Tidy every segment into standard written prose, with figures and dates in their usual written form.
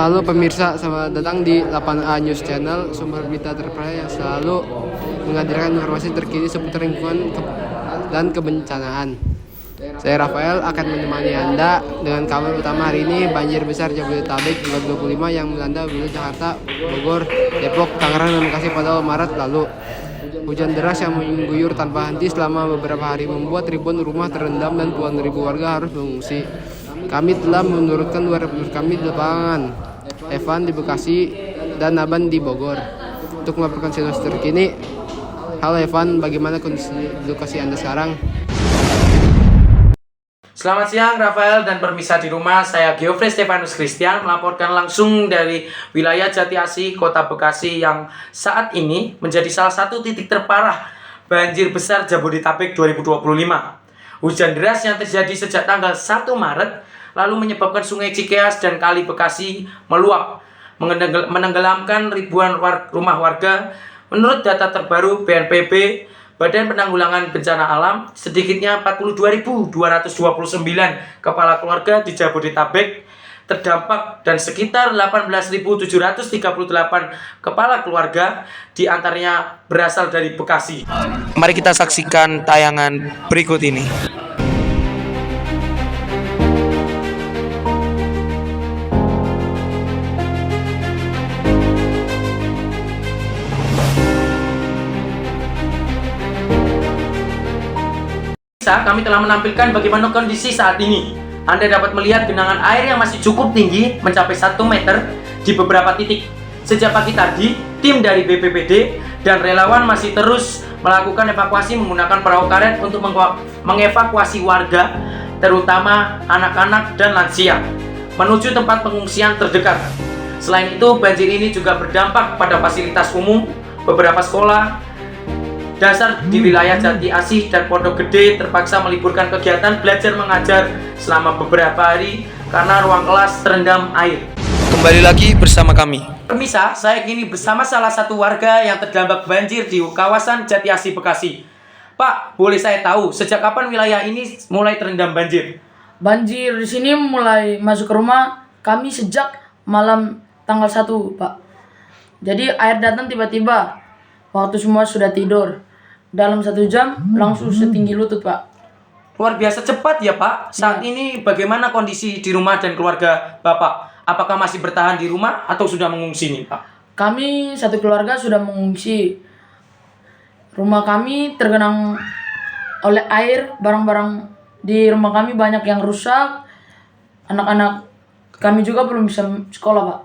Halo pemirsa, selamat datang di 8A News Channel, sumber berita terpercaya yang selalu menghadirkan informasi terkini seputar lingkungan dan kebencanaan. Saya Rafael akan menemani Anda dengan kabar utama hari ini. Banjir besar Jabodetabek 2025 yang melanda wilayah Jakarta, Bogor, Depok, Tangerang, dan Bekasi pada Maret lalu. Hujan deras yang mengguyur tanpa henti selama beberapa hari membuat ribuan rumah terendam dan puluhan ribu warga harus mengungsi. Kami telah menurunkan 2 reporter kami di lapangan, Evan di Bekasi dan Naban di Bogor, untuk melaporkan situasi terkini. Halo Evan, bagaimana kondisi lokasi Anda sekarang? Selamat siang Rafael dan pemirsa di rumah, saya Geoffrey Stefanus Christian melaporkan langsung dari wilayah Jati Asih, Kota Bekasi yang saat ini menjadi salah satu titik terparah banjir besar Jabodetabek 2025. Hujan deras yang terjadi sejak tanggal 1 Maret lalu menyebabkan Sungai Cikeas dan Kali Bekasi meluap, menenggelamkan ribuan rumah warga. Menurut data terbaru BNPB, Badan Penanggulangan Bencana Alam, sedikitnya 42.229 kepala keluarga di Jabodetabek terdampak dan sekitar 18.738 kepala keluarga diantaranya berasal dari Bekasi. Mari kita saksikan tayangan berikut ini. Kami telah menampilkan bagaimana kondisi saat ini. Anda dapat melihat genangan air yang masih cukup tinggi, mencapai 1 meter di beberapa titik. Sejak pagi tadi, tim dari BPBD dan relawan masih terus melakukan evakuasi menggunakan perahu karet untuk mengevakuasi warga, terutama anak-anak dan lansia, menuju tempat pengungsian terdekat. Selain itu, banjir ini juga berdampak pada fasilitas umum, beberapa sekolah dasar di wilayah Jati Asih dan Pondok Gede terpaksa meliburkan kegiatan belajar mengajar selama beberapa hari karena ruang kelas terendam air. Kembali lagi bersama kami. Pemirsa, saya kini bersama salah satu warga yang terdampak banjir di kawasan Jati Asih Bekasi. Pak, boleh saya tahu sejak kapan wilayah ini mulai terendam banjir? Banjir di sini mulai masuk ke rumah kami sejak malam tanggal 1, Pak. Jadi air datang tiba-tiba waktu semua sudah tidur. Dalam 1 jam langsung setinggi lutut, Pak. Luar biasa cepat ya, Pak. Saat ini bagaimana kondisi di rumah dan keluarga Bapak? Apakah masih bertahan di rumah atau sudah mengungsi nih, Pak? Kami satu keluarga sudah mengungsi. Rumah kami tergenang oleh air, barang-barang di rumah kami banyak yang rusak. Anak-anak kami juga belum bisa sekolah, Pak.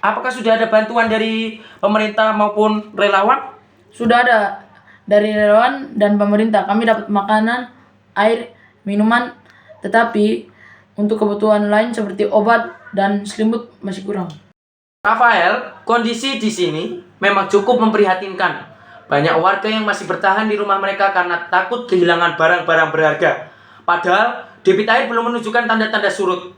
Apakah sudah ada bantuan dari pemerintah maupun relawan? Sudah ada dari relawan dan pemerintah. Kami dapat makanan, air, minuman, tetapi untuk kebutuhan lain seperti obat dan selimut masih kurang. Rafael, kondisi di sini memang cukup memprihatinkan. Banyak warga yang masih bertahan di rumah mereka karena takut kehilangan barang-barang berharga. Padahal debit air belum menunjukkan tanda-tanda surut.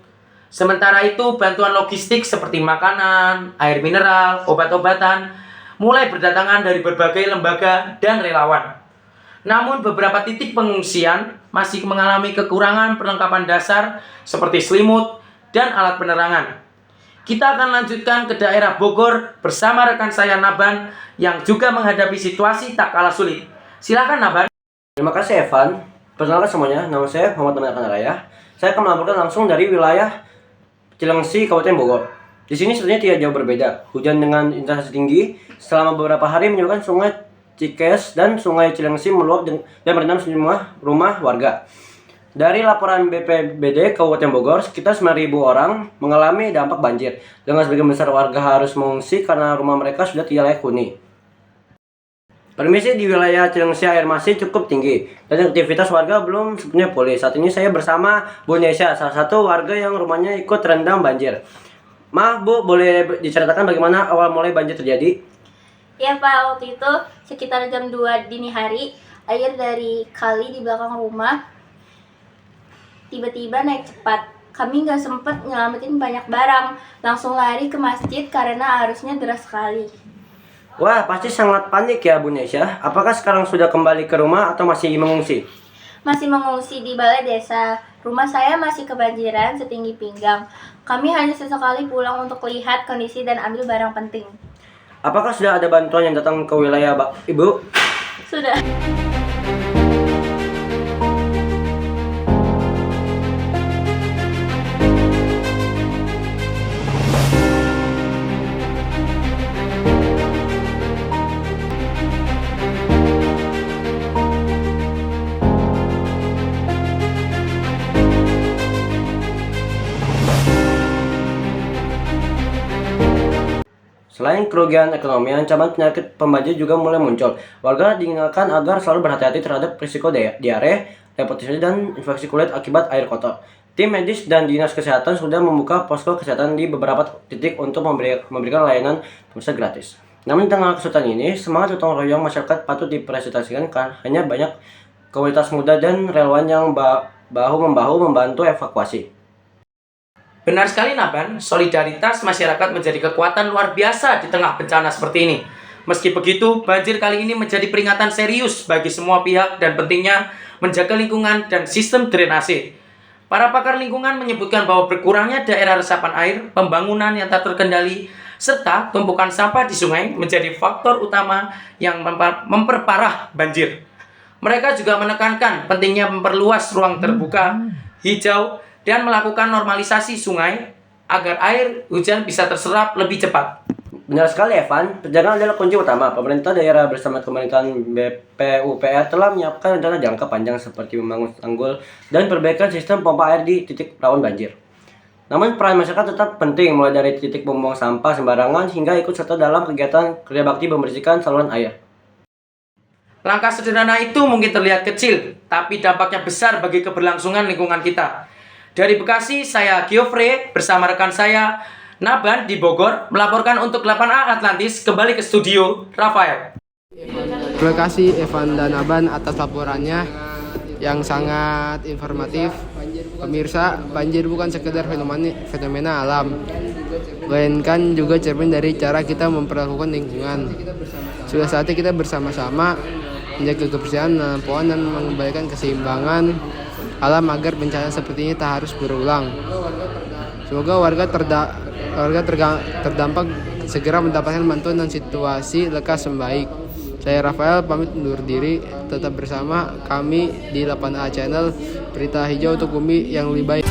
Sementara itu, bantuan logistik seperti makanan, air mineral, obat-obatan mulai berdatangan dari berbagai lembaga dan relawan. Namun beberapa titik pengungsian masih mengalami kekurangan perlengkapan dasar seperti selimut dan alat penerangan. Kita akan lanjutkan ke daerah Bogor bersama rekan saya Naban yang juga menghadapi situasi tak kalah sulit. Silakan Naban. Terima kasih Evan. Perkenalkan semuanya, nama saya Muhammad Akan Raya. Saya akan melaporkan langsung dari wilayah Cilengsi, Kabupaten Bogor. Di sini sebenarnya tidak jauh berbeda. Hujan dengan intensitas tinggi selama beberapa hari menyebabkan Sungai Cikeas dan Sungai Cilengsi meluap dan merendam sejumlah rumah warga. Dari laporan BPBD Kabupaten Bogor, sekitar 9.000 orang mengalami dampak banjir. Dengan sebagian besar warga harus mengungsi karena rumah mereka sudah tidak layak huni. Permisi, di wilayah Cilengsi air masih cukup tinggi dan aktivitas warga belum sepenuhnya pulih. Saat ini saya bersama Bu Nesya, salah satu warga yang rumahnya ikut terendam banjir. Maaf Bu, boleh diceritakan bagaimana awal mulai banjir terjadi? Ya Pak, waktu itu sekitar jam 2 dini hari, air dari kali di belakang rumah tiba-tiba naik cepat. Kami nggak sempat nyelamatin banyak barang, langsung lari ke masjid karena arusnya deras sekali. Wah, pasti sangat panik ya Bu Nesya. Apakah sekarang sudah kembali ke rumah atau masih mengungsi? Masih mengungsi di balai desa. Rumah saya masih kebanjiran setinggi pinggang. Kami hanya sesekali pulang untuk lihat kondisi dan ambil barang penting. Apakah sudah ada bantuan yang datang ke wilayah Ibu? Sudah. Selain kerugian ekonomi, ancaman penyakit pembanjir juga mulai muncul. Warga diingatkan agar selalu berhati-hati terhadap risiko diare, hepatitis dan infeksi kulit akibat air kotor. Tim medis dan dinas kesehatan sudah membuka posko kesehatan di beberapa titik untuk memberikan layanan pemeriksaan gratis. Namun di tengah kesulitan ini, semangat gotong royong masyarakat patut dipresentasikan karena hanya banyak komunitas muda dan relawan yang bahu-membahu membantu evakuasi. Benar sekali Naban, solidaritas masyarakat menjadi kekuatan luar biasa di tengah bencana seperti ini. Meski begitu, banjir kali ini menjadi peringatan serius bagi semua pihak dan pentingnya menjaga lingkungan dan sistem drainase. Para pakar lingkungan menyebutkan bahwa berkurangnya daerah resapan air, pembangunan yang tak terkendali, serta tumpukan sampah di sungai menjadi faktor utama yang memperparah banjir. Mereka juga menekankan pentingnya memperluas ruang terbuka, hijau, dan melakukan normalisasi sungai agar air hujan bisa terserap lebih cepat. Benar sekali Evan, penjagaan adalah kunci utama. Pemerintah daerah bersama pemerintahan BPUPR telah menyiapkan rencana jangka panjang seperti membangun tanggul dan perbaikan sistem pompa air di titik rawan banjir. Namun peran masyarakat tetap penting, mulai dari titik membuang sampah sembarangan hingga ikut serta dalam kegiatan kerja bakti membersihkan saluran air. Langkah sederhana itu mungkin terlihat kecil, tapi dampaknya besar bagi keberlangsungan lingkungan kita. Dari Bekasi, saya Giofre bersama rekan saya Naban di Bogor melaporkan untuk 8A Atlantis. Kembali ke studio, Rafael. Terima kasih Evan dan Naban atas laporannya yang sangat informatif. Pemirsa, banjir bukan sekedar fenomena alam, melainkan juga cermin dari cara kita memperlakukan lingkungan. Sudah saatnya kita bersama-sama menjaga kebersihan, pengelolaan dan mengembalikan keseimbangan alam agar bencana seperti ini tak harus berulang. Semoga warga terdampak segera mendapatkan bantuan dan situasi lekas membaik. Saya Rafael pamit undur diri, tetap bersama kami di 8A Channel, berita hijau untuk bumi yang lebih baik.